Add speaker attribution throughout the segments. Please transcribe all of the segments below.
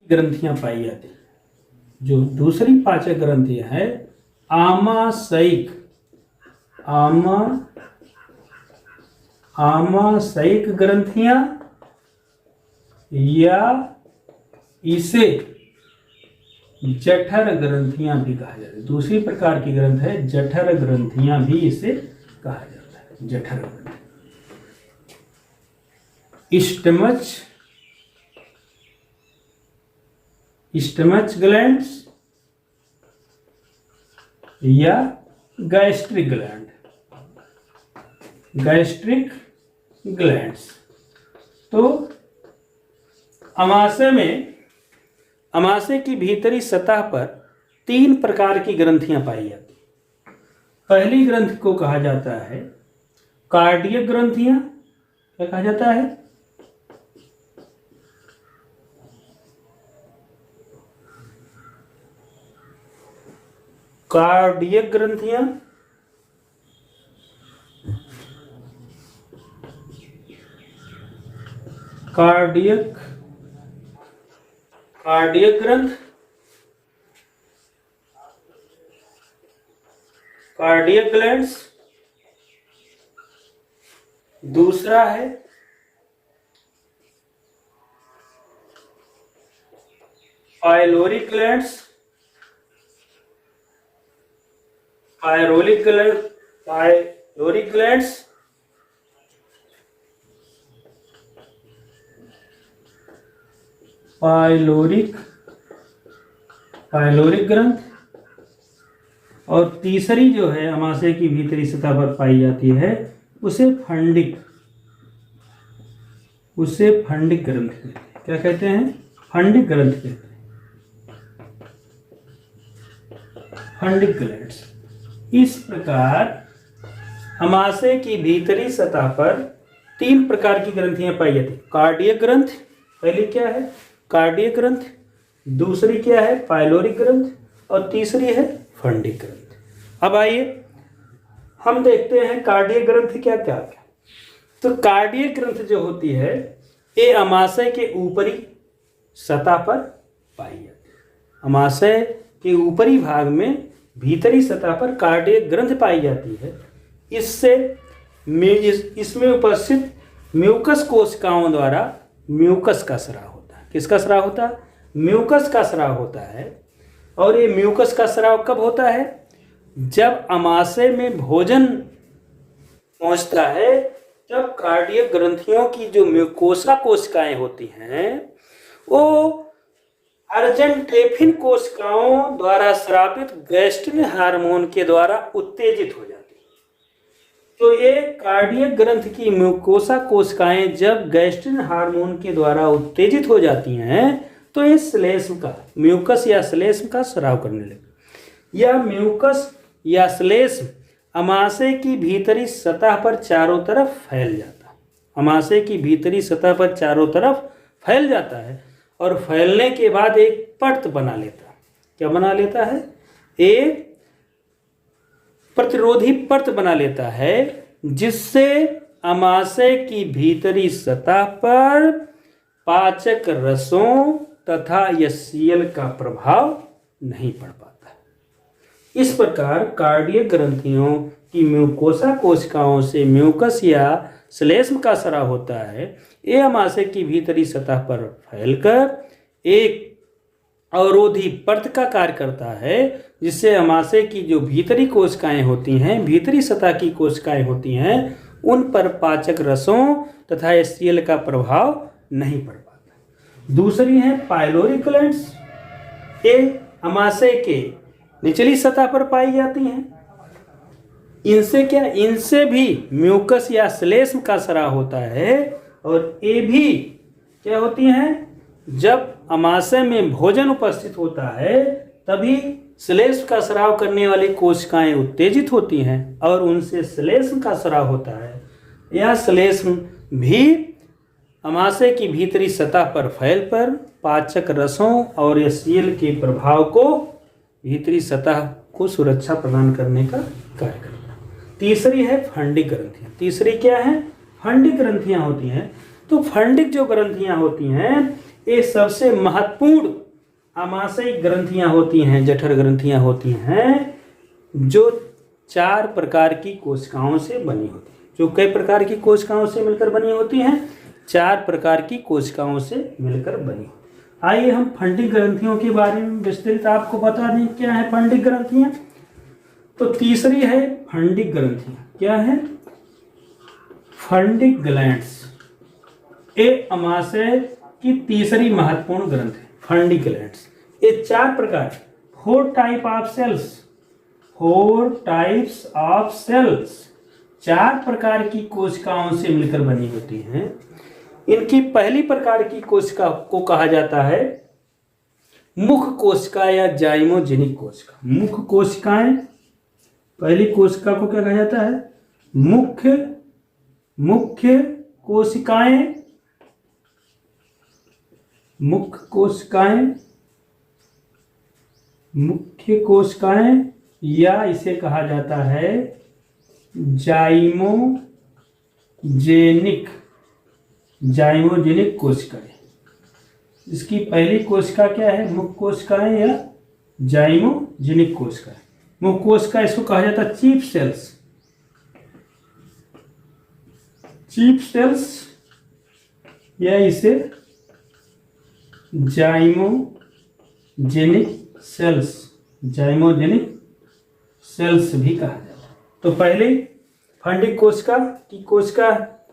Speaker 1: ग्रंथियां पाई जाती हैं। जो दूसरी पाचक ग्रंथियां है आमाशयिक आमाशयिक ग्रंथियां, या इसे जठर ग्रंथियां भी कहा जाता है। दूसरी प्रकार की ग्रंथ है जठर ग्रंथियां भी इसे कहा जाता है, जठर ग्रंथि। स्टमच ग्लैंड्स या गैस्ट्रिक ग्लैंड्स। तो अमाशय की भीतरी सतह पर 3 प्रकार की ग्रंथियां पाई जाती हैं। पहली ग्रंथि को कहा जाता है कार्डियक ग्रंथियां। क्या कहा जाता है? कार्डियक ग्रंथियां। कार्डियक ग्रंथ, कार्डियक ग्लैंड्स। दूसरा है pyloric glands, pyloric glands. Pyloric ग्रंथ। और तीसरी जो है अमाशय की भीतरी सतह पर पाई जाती है उसे फंडिक ग्रंथ कहते हैं। क्या कहते हैं? फंडिक ग्रंथ कहते हैं, फंडिक ग्लैंड्स। इस प्रकार अमाशय की भीतरी सतह पर 3 प्रकार की ग्रंथियां पाई जाती है। कार्डियक ग्रंथ पहली क्या है? कार्डियक ग्रंथ। दूसरी क्या है? पाइलोरिक ग्रंथ। और तीसरी है फंडिक ग्रंथ। अब आइए हम देखते हैं कार्डियक ग्रंथ क्या क्या है। तो कार्डियक ग्रंथ जो होती है ये अमाशय के ऊपरी सतह पर पाई जाती है। अमाशय के ऊपरी भाग में भीतरी सतह पर कार्डियक ग्रंथ पाई जाती है। इसमें उपस्थित म्यूकस कोशिकाओं द्वारा म्यूकस का स्राव होता है। किसका स्राव होता है? म्यूकस का स्राव होता है। और ये म्यूकस का स्राव कब होता है? जब अमाशय में भोजन पहुंचता है तब कार्डियक ग्रंथियों की जो म्यूकोसा कोशिकाएं होती हैं वो अर्जेंटेफिन कोशिकाओं द्वारा स्रावित गैस्ट्रिन हार्मोन के द्वारा उत्तेजित हो जाती है। तो ये कार्डियक ग्रंथ की म्यूकोसा कोशिकाएं जब गैस्ट्रिन हार्मोन के द्वारा उत्तेजित हो जाती हैं तो ये श्लेष्म का म्यूकस या श्लेष्म का स्राव करने लगती। यह म्यूकस या श्लेष्म अमाशय की भीतरी सतह पर चारों तरफ फैल जाता है। अमाशय की भीतरी सतह पर चारों तरफ फैल जाता है और फैलने के बाद एक परत बना लेता है। क्या बना लेता है? एक प्रतिरोधी परत बना लेता है जिससे अमाशय की भीतरी सतह पर पाचक रसों तथा HCl का प्रभाव नहीं पड़ पाता। इस प्रकार कार्डियक ग्रंथियों की म्यूकोसा कोशिकाओं से म्यूकस या श्लेष्म का स्राव होता है। ये अमाशय की भीतरी सतह पर फैलकर एक अवरोधी परत का कार्य करता है जिससे अमाशय की जो भीतरी कोशिकाएं होती हैं, भीतरी सतह की कोशिकाएं होती हैं, उन पर पाचक रसों तथा HCl का प्रभाव नहीं पड़ पाता। दूसरी है पाइलोरिक ग्लैंड्स। ये अमाशय के निचली सतह पर पाई जाती हैं। इनसे भी म्यूकस या श्लेष्म का स्राव होता है और ये भी क्या होती हैं? जब अमाशय में भोजन उपस्थित होता है तभी श्लेष्म का स्राव करने वाली कोशिकाएं उत्तेजित होती हैं और उनसे श्लेष्म का स्राव होता है। यह श्लेष्म भी अमाशय की भीतरी सतह पर फैलकर पाचक रसों और HCl के प्रभाव को भीतरी सतह को सुरक्षा प्रदान करने का कार्य करता है। तीसरी है फंडिक ग्रंथियां। तीसरी क्या है? फंडिक ग्रंथियां होती हैं। तो फंडिक जो ग्रंथियां होती हैं ये सबसे महत्वपूर्ण आमाशयिक ग्रंथियां होती हैं, जठर ग्रंथियां होती हैं, जो 4 प्रकार की कोशिकाओं से बनी होती है। जो कई प्रकार की कोशिकाओं से मिलकर बनी होती हैं? 4 प्रकार की कोशिकाओं से मिलकर बनी। आइए हम फंडिक ग्रंथियों के बारे में विस्तृत आपको बता दें। क्या है फंडिक ग्रंथियां? तो तीसरी है फंडिक ग्रंथियां। क्या है? Fundic glands. ये अमाशय की तीसरी महत्वपूर्ण ग्रंथ है, फंडिक ग्लैंड्स। ये 4 प्रकार, 4 type of cells, 4 types of cells, 4 प्रकार की कोशिकाओं से मिलकर बनी होती हैं। इनकी पहली प्रकार की कोशिका को कहा जाता है मुख कोशिका या जाइमोजेनिक कोशिका। मुख कोशिकाएं, पहली कोशिका को क्या कहा जाता है? मुख्य कोशिकाएं, मुख्य कोशिकाएं या इसे कहा जाता है जाइमोजेनिक कोशिकाएं। इसकी पहली कोशिका क्या है? मुख्य कोशिकाएं या जाइमोजेनिक कोशिकाएं। मुख्य कोशिका इसको कहा जाता है चीफ सेल्स या इसे जाइमोजेनिक सेल्स भी कहा जाता है। तो पहले फंडिक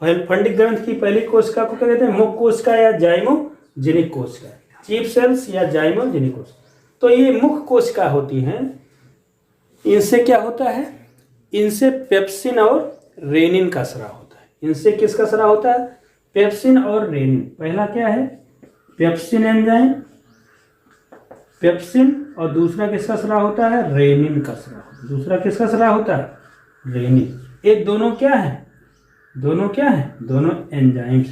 Speaker 1: फंडिक ग्रंथ की पहली कोशिका को क्या कहते हैं? मुख्य कोशिका या जाइमोजेनिक कोशिका, चीफ सेल्स या जाइमोजेनिक कोशिका। तो ये मुख्य कोशिका होती हैं। इनसे क्या होता है? इनसे पेप्सिन और रेनिन का स्राव होता है। इनसे किसका स्राव होता है? पेप्सिन और रेनिन। पहला क्या है? पेप्सिन एंजाइम, पेप्सिन, और दूसरा किसका स्राव होता है? रेनिन का स्राव। दूसरा किसका स्राव होता है? रेनिन। ये दोनों क्या है? दोनों एंजाइम्स।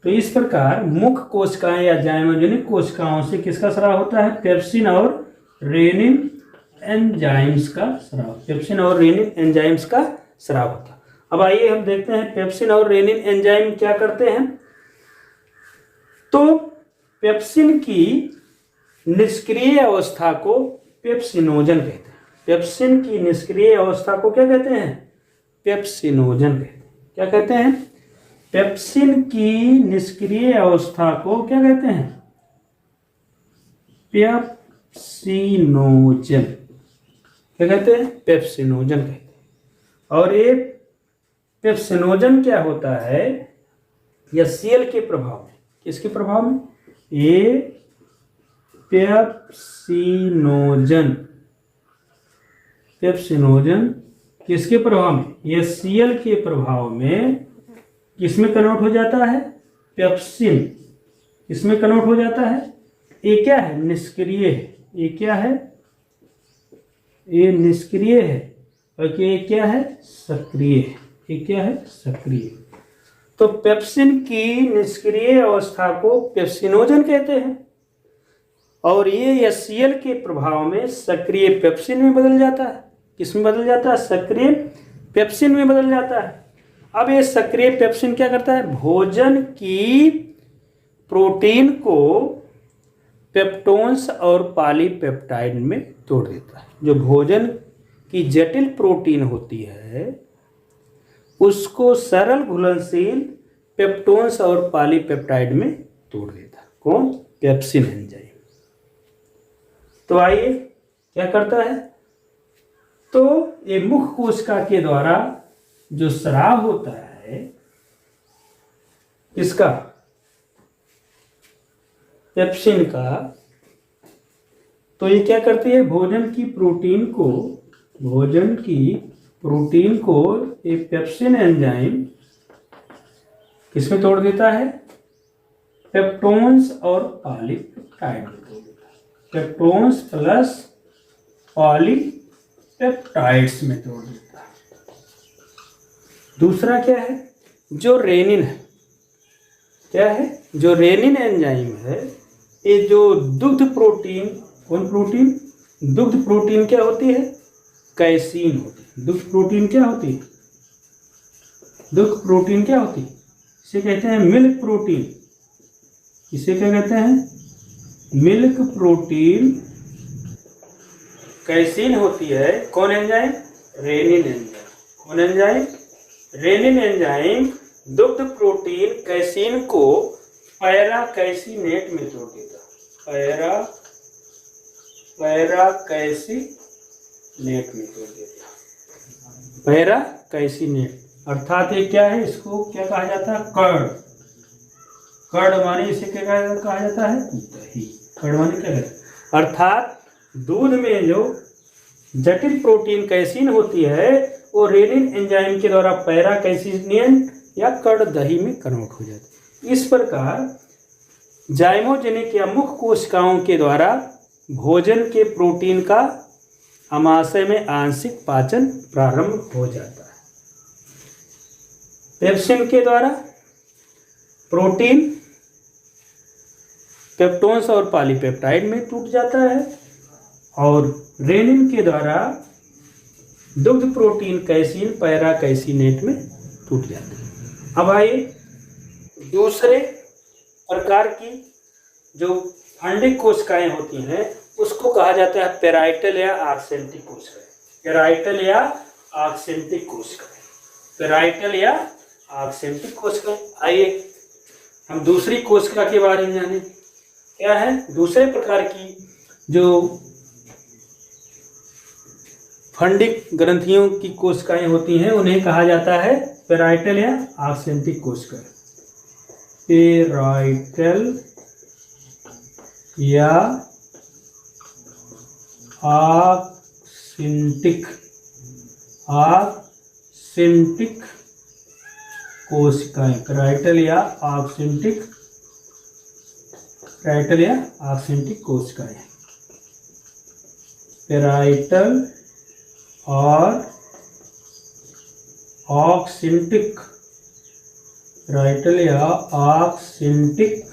Speaker 1: तो इस प्रकार मुख्य कोशिकाएं या जाइमोजेनिक कोशिकाओं से किसका स्राव होता है? पेप्सिन और रेनिन एंजाइम्स का स्राव। पेप्सिन और रेनिन एंजाइम्स का स्राव होता है। अब आइए हम देखते हैं पेप्सिन और रेनिन एंजाइम क्या करते हैं। तो पेप्सिन की निष्क्रिय अवस्था को पेप्सिनोजन कहते हैं। पेप्सिन की निष्क्रिय अवस्था को क्या कहते हैं? पेप्सिनोजन कहते हैं। क्या कहते हैं? पेप्सिन की निष्क्रिय अवस्था को क्या कहते हैं? पेप्सिनोजन। क्या कहते हैं? पेप्सिनोजन कहते हैं। और ये पेप्सिनोजन क्या होता है? या सीएल के प्रभाव में, किसके प्रभाव में? ये पेप्सिनोजन किसके प्रभाव में? ये सीएल के प्रभाव में किसमें कन्वर्ट हो जाता है? पेप्सिन। किसमें कन्वर्ट हो जाता है? ये क्या है? निष्क्रिय है। ये क्या है? ये निष्क्रिय है। और ये क्या है? सक्रिय है। ये क्या है? सक्रिय। तो पेप्सिन की निष्क्रिय अवस्था को पेप्सिनोजन कहते हैं। और ये एचसीएल के प्रभाव में सक्रिय पेप्सिन में बदल जाता है। किस में बदल जाता है? सक्रिय पेप्सिन में बदल जाता है। अब ये सक्रिय पेप्सिन क्या करता है? भोजन की प्रोटीन को पेप्टोन्स और पॉलीपेप्टाइड में तोड़ देता है। जो भोजन की जटिल प्रोटीन होती है उसको सरल घुलनशील पेप्टोन्स और पॉलीपेप्टाइड में तोड़ देता है। कौन? Pepsin enzyme. तो आइए क्या करता है? तो ये मुख्य कोशिका के द्वारा जो स्राव होता है इसका, पेप्सिन का, तो ये क्या करती है? भोजन की प्रोटीन को ये पेप्सिन एंजाइम किसमें तोड़ देता है? पेप्टोन्स और पॉलीपेप्टाइड में तोड़ देता है। पेप्टोन्स प्लस पॉलीपेप्टाइड्स में तोड़ देता है। दूसरा क्या है? जो रेनिन है। क्या है? जो रेनिन एंजाइम है, ये जो दुग्ध प्रोटीन, कौन प्रोटीन? दुग्ध प्रोटीन क्या होती है? कैसीन होती है। दुग्ध प्रोटीन क्या होती है? इसे कहते हैं मिल्क प्रोटीन। इसे क्या कहते हैं? मिल्क प्रोटीन कैसीन होती है। कौन एंजाइम? Rennin enzyme. कौन एंजाइम? रेनिन एंजाइम दुग्ध प्रोटीन कैसीन को पैरा कैसीनेट में तोड़ देता। पैरा कैसीनेट में तोड़ देता। पैरा कैसीनेट अर्थात ये क्या है? इसको क्या कहा जाता है? कर्ड। कर्ड माने इसे क्या कहा जाता है? दही। कर्ड माने क्या है? अर्थात दूध में जो जटिल प्रोटीन कैसीन होती है वो रेनिन एंजाइम के द्वारा पैरा कैसीनियन या कर्ड दही में कन्वर्ट हो जाती है। इस प्रकार जाइमोजेनिक या मुख्य कोशिकाओं के द्वारा भोजन के प्रोटीन का अमाशय में आंशिक पाचन प्रारंभ हो जाता है। पेप्सिन के द्वारा प्रोटीन पेप्टोन्स और पॉलीपेप्टाइड में टूट जाता है और रेनिन के द्वारा दुग्ध प्रोटीन कैसीन पैरा कैसीनेट में टूट जाता है। अब आइए दूसरे प्रकार की जो फंडिक कोशिकाएं होती हैं उसको कहा जाता है पेराइटल या आक्सेंटिक कोशिकाएं। पेराइटल या आक्सेंटिक कोशिकाएं। पेराइटल या आक्सेंटिक कोशिकाएं। आइए हम दूसरी कोशिका के बारे में जानें। क्या है दूसरे प्रकार की जो फंडिक ग्रंथियों की कोशिकाएं होती हैं उन्हें कहा जाता है पेराइटल या आक्सेंटिक कोशिकाएं। पेराइटल या आक्सेंटिक कोशिकाएं। पेराइटल या आक्सेंटिक कोशिकाएं। पेराइटल और ऑक्सिंटिक। पेराइटल या ऑक्सिंटिक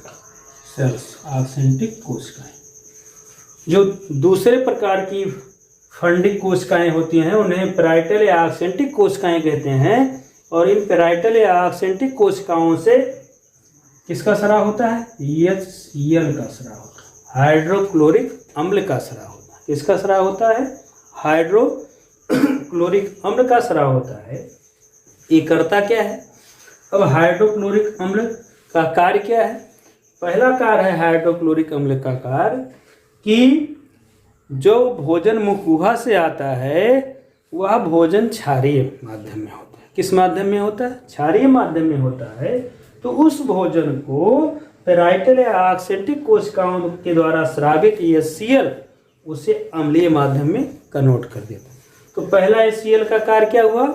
Speaker 1: सेल्स। ऑक्सिंटिक कोशिकाएं। जो दूसरे प्रकार की फंडिक कोशिकाएं होती हैं उन्हें पेराइटल या ऑक्सिंटिक कोशिकाएं कहते हैं और इन पेराइटल या ऑक्सिंटिक कोशिकाओं से किसका स्राव होता है? HCl का स्राव होता है। हाइड्रोक्लोरिक अम्ल का स्राव होता है। किसका स्राव होता है? हाइड्रोक्लोरिक अम्ल का स्राव होता है। ये करता क्या है? अब हाइड्रोक्लोरिक अम्ल का कार्य क्या है? पहला कार्य है हाइड्रोक्लोरिक अम्ल का कार्य कि जो भोजन मुखगुहा से आता है वह भोजन क्षारीय माध्यम में होता है। किस माध्यम में होता है? क्षारीय माध्यम में होता है। तो उस भोजन को पेराइटल या ऑक्सिंटिक कोशिकाओं के द्वारा स्रावित HCl उसे अम्लीय माध्यम में कन्वर्ट कर देता है। तो पहला HCl का कार्य क्या हुआ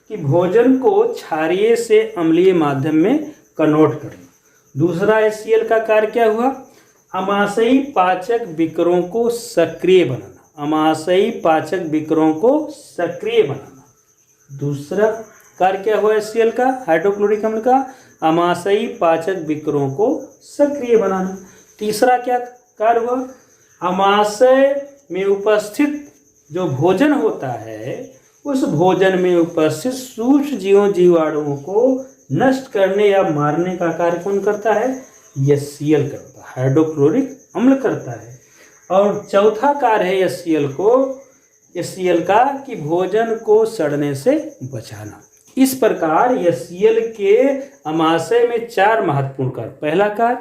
Speaker 1: कि भोजन को क्षारीय से अम्लीय माध्यम में कन्वर्ट करना। दूसरा HCl का कार्य क्या हुआ? अमाशयी पाचक विकरों को सक्रिय बनाना। अमाशयी पाचक विकरों को सक्रिय बनाना। दूसरा कार्य क्या हुआ HCl का? हाइड्रोक्लोरिक अम्ल का अमाशयी पाचक विकरों को सक्रिय बनाना। तीसरा क्या कार्य हुआ? अमाशय में उपस्थित जो भोजन होता है उस भोजन में उपस्थित सूक्ष्म जीवाणुओं को नष्ट करने या मारने का कार्य कौन करता है? HCl करता है। हाइड्रोक्लोरिक अम्ल करता है। और चौथा कार्य है HCl का कि भोजन को सड़ने से बचाना। इस प्रकार HCl के अमाशय में 4 महत्वपूर्ण कार्य। पहला कार्य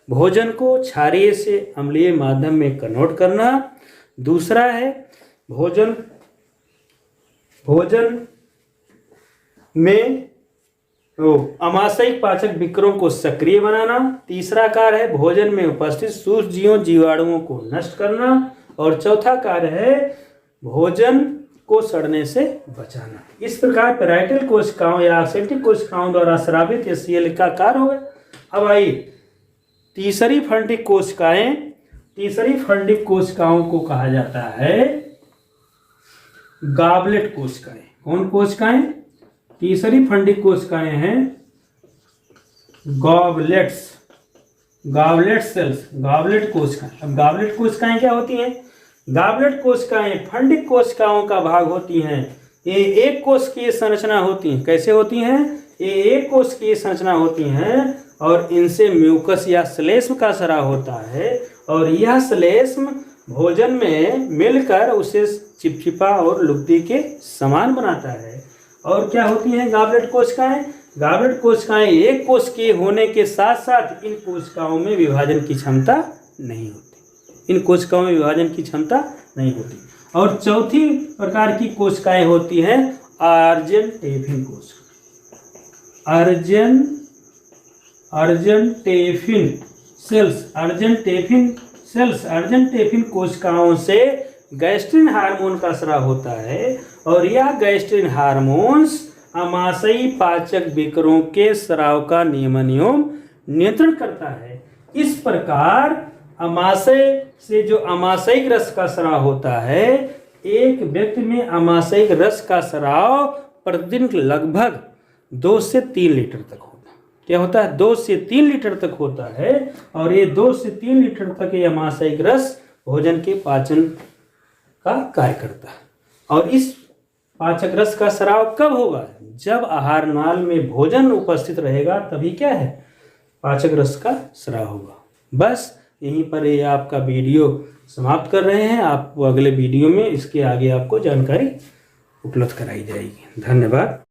Speaker 1: भोजन को क्षारीय से अम्लीय माध्यम में कन्वर्ट करना। दूसरा है भोजन में अमाशयी पाचक विकरों को सक्रिय बनाना। तीसरा कार्य है भोजन में उपस्थित सूक्ष्म जीवाणुओं को नष्ट करना। और चौथा कार्य है भोजन को सड़ने से बचाना। इस प्रकार पेराइटल कोशिकाओं या ऑक्सिंटिक कोशिकाओं द्वारा स्रावित HCl का कार्य हो गया। अब आइए तीसरी फंडिक कोशिकाओं को कहा जाता है गॉबलेट कोशिकाएं। कौन कोशिकाएं? तीसरी फंडिक कोशिकाएं हैं गॉबलेट सेल्स। गॉबलेट कोशिकाएं। अब गॉबलेट कोशिकाएं क्या होती हैं? गॉबलेट कोशिकाएं फंडिक कोशिकाओं का भाग होती हैं। ये एक कोशिकीय संरचना होती हैं। कैसे होती हैं? ये एक कोशिकीय संरचना होती हैं और इनसे म्यूकस या श्लेष्म का स्राव होता है और यह श्लेष्म भोजन में मिलकर उसे चिपचिपा और लुगदी के समान बनाता है। और क्या होती हैं गॉबलेट कोशिकाएं? गॉबलेट कोशिकाएं एक कोश के होने के साथ साथ इन कोशिकाओं में विभाजन की क्षमता नहीं होती। इन कोशिकाओं में विभाजन की क्षमता नहीं होती। और चौथी प्रकार की कोशिकाएं होती हैं अर्जेंटेफिन कोशिका, अर्जेंटेफिन सेल्स। अर्जेंटेफिन कोशिकाओं से गैस्ट्रिन हार्मोन का स्राव होता है और यह गैस्ट्रिन हार्मोन्स आमाशयी पाचक विकरों के स्राव का नियंत्रण करता है। इस प्रकार आमाशय से जो आमाशयिक रस का स्राव होता है, एक व्यक्ति में आमाशयिक रस का स्राव प्रतिदिन लगभग 2 से 3 लीटर तक होता है। क्या होता है? 2 से 3 लीटर तक होता है और ये 2 से 3 लीटर तक ये आमाशयिक रस भोजन के पाचन का कार्य करता है। और इस पाचक रस का स्राव कब होगा? जब आहार नाल में भोजन उपस्थित रहेगा तभी क्या है? पाचक रस का स्राव होगा। बस यहीं पर ये आपका वीडियो समाप्त कर रहे हैं। आपको अगले वीडियो में इसके आगे आपको जानकारी उपलब्ध कराई जाएगी। धन्यवाद।